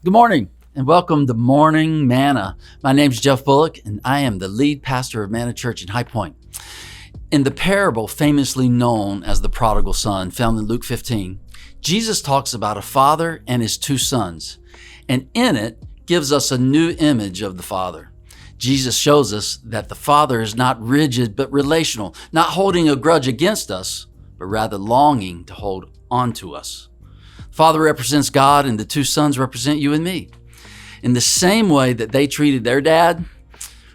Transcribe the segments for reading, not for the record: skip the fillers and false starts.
Good morning and welcome to Morning Manna. My name is Jeff Bullock and I am the lead pastor of Manna Church in High Point. In the parable famously known as the prodigal son, found in Luke 15, Jesus talks about a father and his two sons, and in it gives us a new image of the father. Jesus shows us that the father is not rigid but relational, not holding a grudge against us, but rather longing to hold on to us. Father represents God and the two sons represent you and me. In the same way that they treated their dad,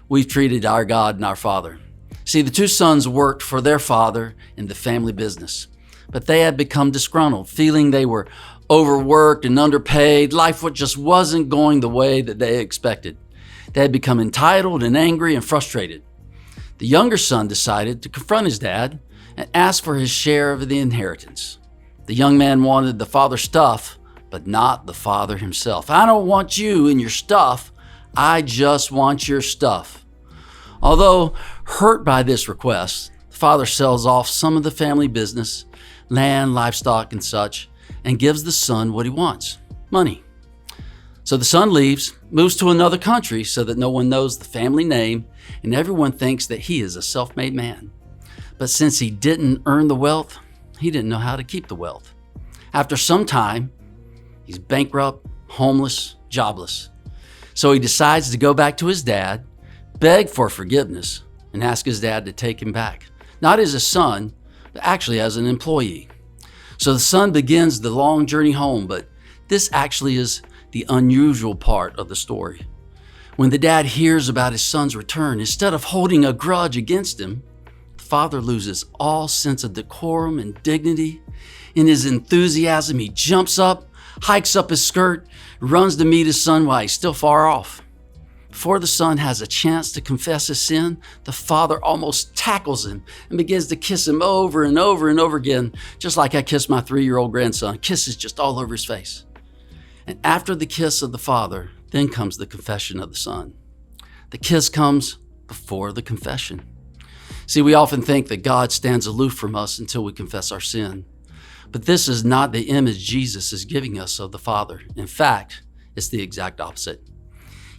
we've treated our God and our Father. See, the two sons worked for their father in the family business, but they had become disgruntled, feeling they were overworked and underpaid. Life just wasn't going the way that they expected. They had become entitled and angry and frustrated. The younger son decided to confront his dad and ask for his share of the inheritance. The young man wanted the father's stuff, but not the father himself. I don't want you and your stuff. I just want your stuff. Although hurt by this request, the father sells off some of the family business, land, livestock, and such, and gives the son what he wants, money. So the son leaves, moves to another country so that no one knows the family name, and everyone thinks that he is a self-made man. But since he didn't earn the wealth, he didn't know how to keep the wealth. After some time, he's bankrupt, homeless, jobless. So he decides to go back to his dad, beg for forgiveness, and ask his dad to take him back. Not as a son, but actually as an employee. So the son begins the long journey home, but this actually is the unusual part of the story. When the dad hears about his son's return, instead of holding a grudge against him, father loses all sense of decorum and dignity. In his enthusiasm, he jumps up, hikes up his skirt, runs to meet his son while he's still far off. Before the son has a chance to confess his sin, the father almost tackles him and begins to kiss him over and over and over again, just like I kiss my 3-year-old grandson, kisses just all over his face. And after the kiss of the father, then comes the confession of the son. The kiss comes before the confession. See, we often think that God stands aloof from us until we confess our sin. But this is not the image Jesus is giving us of the Father. In fact, it's the exact opposite.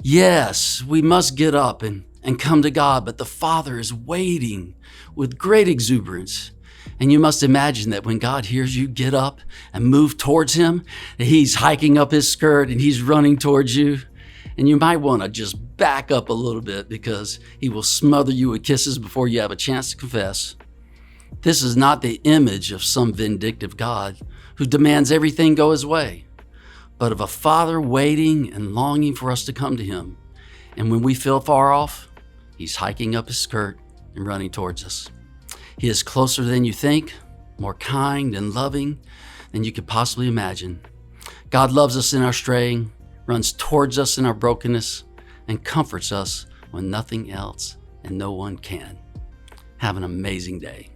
Yes, we must get up and come to God, but the Father is waiting with great exuberance. And you must imagine that when God hears you get up and move towards Him, that He's hiking up His skirt and He's running towards you. And you might want to just back up a little bit because He will smother you with kisses before you have a chance to confess. This is not the image of some vindictive God who demands everything go His way, but of a Father waiting and longing for us to come to Him. And when we feel far off, He's hiking up His skirt and running towards us. He is closer than you think, more kind and loving than you could possibly imagine. God loves us in our straying, runs towards us in our brokenness, and comforts us when nothing else and no one can. Have an amazing day.